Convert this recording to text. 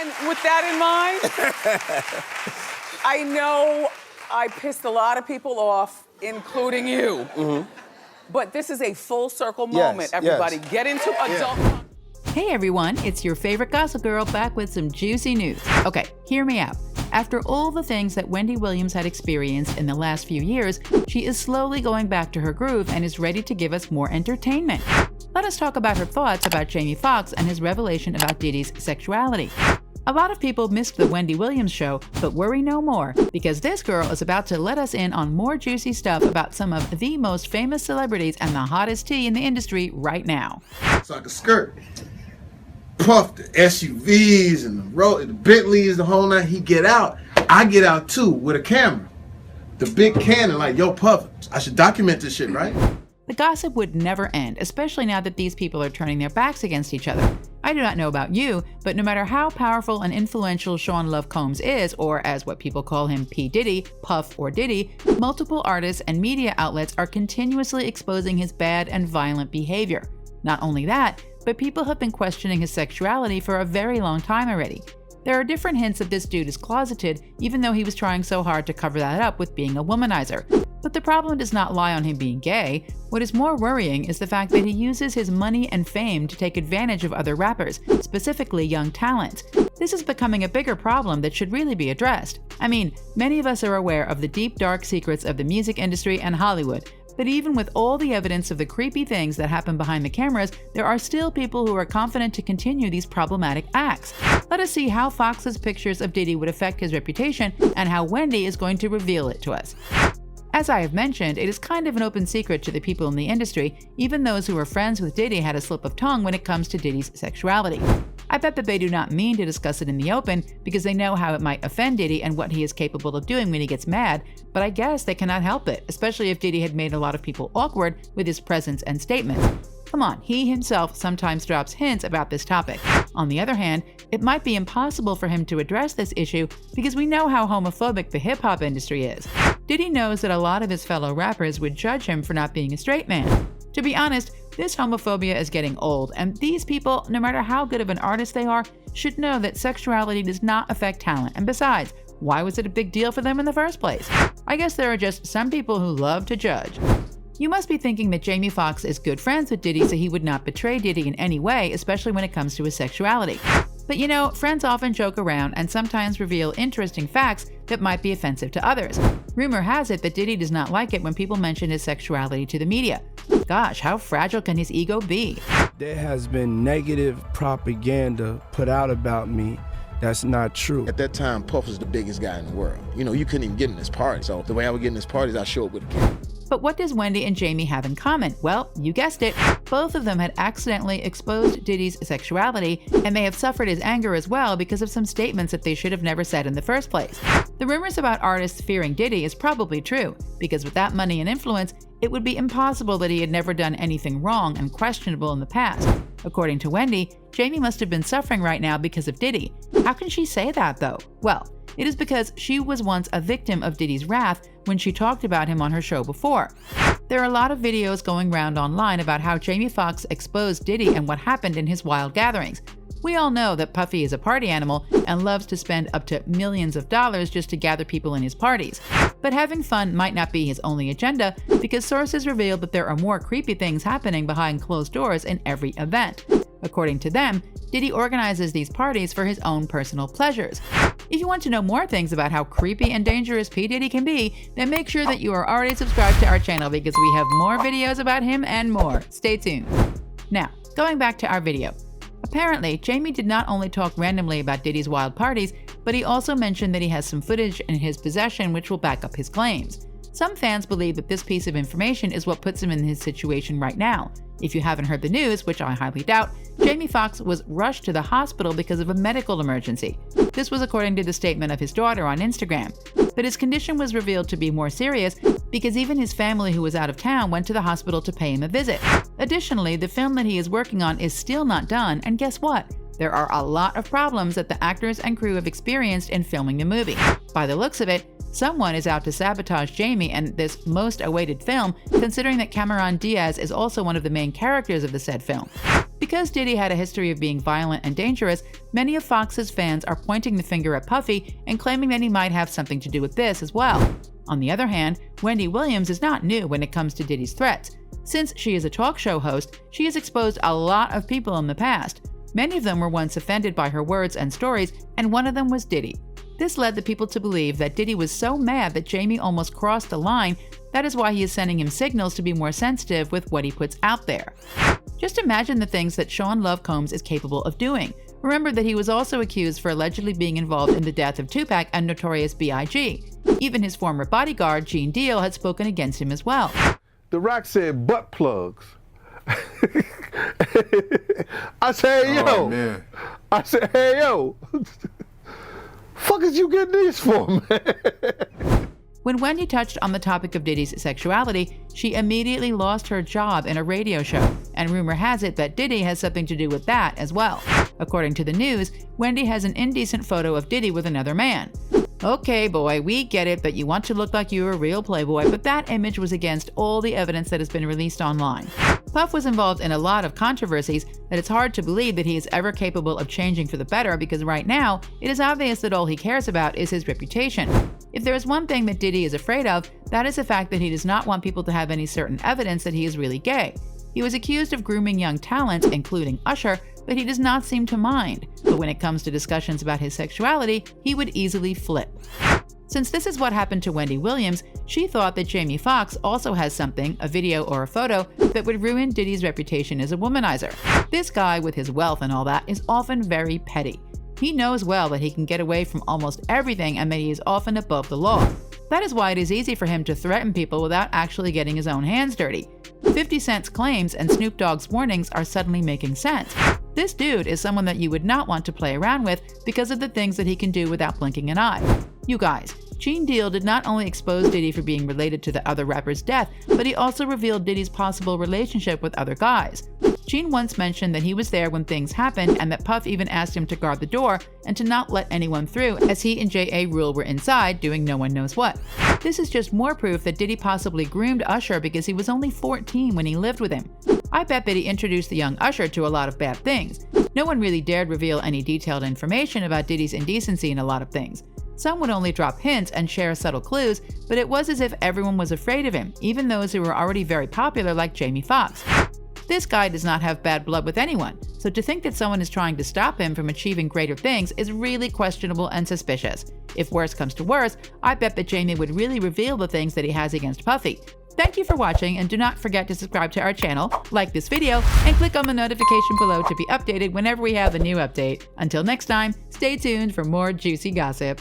And with that in mind, I know I pissed a lot of people off, including you. Mm-hmm. But this is a full circle moment, everybody. Yes. Get into adult. Hey everyone, it's your favorite gossip girl back with some juicy news. Okay, hear me out. After all the things that Wendy Williams had experienced in the last few years, she is slowly going back to her groove and is ready to give us more entertainment. Let us talk about her thoughts about Jamie Foxx and his revelation about Diddy's sexuality. A lot of people missed the Wendy Williams Show, but worry no more, because this girl is about to let us in on more juicy stuff about some of the most famous celebrities and the hottest tea in the industry right now. It's like a skirt. Puff, the SUVs and the Bentleys, the whole night. He get out. I get out too with a camera. The big Canon, like, yo, Puff, I should document this shit, right? The gossip would never end, especially now that these people are turning their backs against each other. I do not know about you, but no matter how powerful and influential Sean Love Combs is, or as what people call him, P. Diddy, Puff, or Diddy, multiple artists and media outlets are continuously exposing his bad and violent behavior. Not only that, but people have been questioning his sexuality for a very long time already. There are different hints that this dude is closeted, even though he was trying so hard to cover that up with being a womanizer. But the problem does not lie on him being gay. What is more worrying is the fact that he uses his money and fame to take advantage of other rappers, specifically young talent. This is becoming a bigger problem that should really be addressed. I mean, many of us are aware of the deep, dark secrets of the music industry and Hollywood. But even with all the evidence of the creepy things that happen behind the cameras, there are still people who are confident to continue these problematic acts. Let us see how Fox's pictures of Diddy would affect his reputation and how Wendy is going to reveal it to us. As I have mentioned, it is kind of an open secret to the people in the industry. Even those who are friends with Diddy had a slip of tongue when it comes to Diddy's sexuality. I bet that they do not mean to discuss it in the open because they know how it might offend Diddy and what he is capable of doing when he gets mad, but I guess they cannot help it, especially if Diddy had made a lot of people awkward with his presence and statements. Come on, he himself sometimes drops hints about this topic. On the other hand, it might be impossible for him to address this issue because we know how homophobic the hip-hop industry is. Diddy knows that a lot of his fellow rappers would judge him for not being a straight man. To be honest, this homophobia is getting old, and these people, no matter how good of an artist they are, should know that sexuality does not affect talent, and besides, why was it a big deal for them in the first place? I guess there are just some people who love to judge. You must be thinking that Jamie Foxx is good friends with Diddy, so he would not betray Diddy in any way, especially when it comes to his sexuality. But you know, friends often joke around and sometimes reveal interesting facts that might be offensive to others. Rumor has it that Diddy does not like it when people mention his sexuality to the media. Gosh, how fragile can his ego be? There has been negative propaganda put out about me that's not true. At that time, Puff was the biggest guy in the world. You know, you couldn't even get in this party. So the way I would get in this party is I show up with a camera. But what does Wendy and Jamie have in common? Well, you guessed it. Both of them had accidentally exposed Diddy's sexuality, and they have suffered his anger as well because of some statements that they should have never said in the first place. The rumors about artists fearing Diddy is probably true, because with that money and influence, it would be impossible that he had never done anything wrong and questionable in the past. According to Wendy, Jamie must have been suffering right now because of Diddy. How can she say that, though? Well, it is because she was once a victim of Diddy's wrath when she talked about him on her show before. There are a lot of videos going around online about how Jamie Foxx exposed Diddy and what happened in his wild gatherings. We all know that Puffy is a party animal and loves to spend up to millions of dollars just to gather people in his parties. But having fun might not be his only agenda, because sources reveal that there are more creepy things happening behind closed doors in every event. According to them, Diddy organizes these parties for his own personal pleasures. If you want to know more things about how creepy and dangerous P. Diddy can be, then make sure that you are already subscribed to our channel because we have more videos about him and more. Stay tuned. Now, going back to our video. Apparently, Jamie did not only talk randomly about Diddy's wild parties, but he also mentioned that he has some footage in his possession which will back up his claims. Some fans believe that this piece of information is what puts him in his situation right now. If you haven't heard the news, which I highly doubt, Jamie Foxx was rushed to the hospital because of a medical emergency. This was according to the statement of his daughter on Instagram. But his condition was revealed to be more serious because even his family who was out of town went to the hospital to pay him a visit. Additionally, the film that he is working on is still not done, and guess what? There are a lot of problems that the actors and crew have experienced in filming the movie. By the looks of it, someone is out to sabotage Jamie and this most awaited film, considering that Cameron Diaz is also one of the main characters of the said film. Because Diddy had a history of being violent and dangerous, many of Fox's fans are pointing the finger at Puffy and claiming that he might have something to do with this as well. On the other hand, Wendy Williams is not new when it comes to Diddy's threats. Since she is a talk show host, she has exposed a lot of people in the past. Many of them were once offended by her words and stories, and one of them was Diddy. This led the people to believe that Diddy was so mad that Jamie almost crossed the line. That is why he is sending him signals to be more sensitive with what he puts out there. Just imagine the things that Sean Love Combs is capable of doing. Remember that he was also accused for allegedly being involved in the death of Tupac and Notorious B.I.G. Even his former bodyguard, Gene Deal, had spoken against him as well. The Rock said butt plugs. I said, hey, yo. Oh, man. I said, hey, yo. Fuck is you getting these for, man? When Wendy touched on the topic of Diddy's sexuality, she immediately lost her job in a radio show, and rumor has it that Diddy has something to do with that as well. According to the news, Wendy has an indecent photo of Diddy with another man. Okay, boy, we get it that you want to look like you're a real playboy, but that image was against all the evidence that has been released online. Puff was involved in a lot of controversies that it's hard to believe that he is ever capable of changing for the better, because right now, it is obvious that all he cares about is his reputation. If there is one thing that Diddy is afraid of, that is the fact that he does not want people to have any certain evidence that he is really gay. He was accused of grooming young talents, including Usher, but he does not seem to mind. But when it comes to discussions about his sexuality, he would easily flip. Since this is what happened to Wendy Williams, she thought that Jamie Foxx also has something, a video or a photo, that would ruin Diddy's reputation as a womanizer. This guy, with his wealth and all that, is often very petty. He knows well that he can get away from almost everything and that he is often above the law. That is why it is easy for him to threaten people without actually getting his own hands dirty. 50 Cent's claims and Snoop Dogg's warnings are suddenly making sense. This dude is someone that you would not want to play around with because of the things that he can do without blinking an eye. You guys, Gene Deal did not only expose Diddy for being related to the other rapper's death, but he also revealed Diddy's possible relationship with other guys. Gene once mentioned that he was there when things happened and that Puff even asked him to guard the door and to not let anyone through, as he and J.A. Rule were inside doing no one knows what. This is just more proof that Diddy possibly groomed Usher because he was only 14 when he lived with him. I bet that he introduced the young Usher to a lot of bad things. No one really dared reveal any detailed information about Diddy's indecency in a lot of things. Some would only drop hints and share subtle clues, but it was as if everyone was afraid of him, even those who were already very popular like Jamie Foxx. This guy does not have bad blood with anyone, so to think that someone is trying to stop him from achieving greater things is really questionable and suspicious. If worse comes to worse, I bet that Jamie would really reveal the things that he has against Puffy. Thank you for watching, and do not forget to subscribe to our channel, like this video, and click on the notification below to be updated whenever we have a new update. Until next time, stay tuned for more juicy gossip.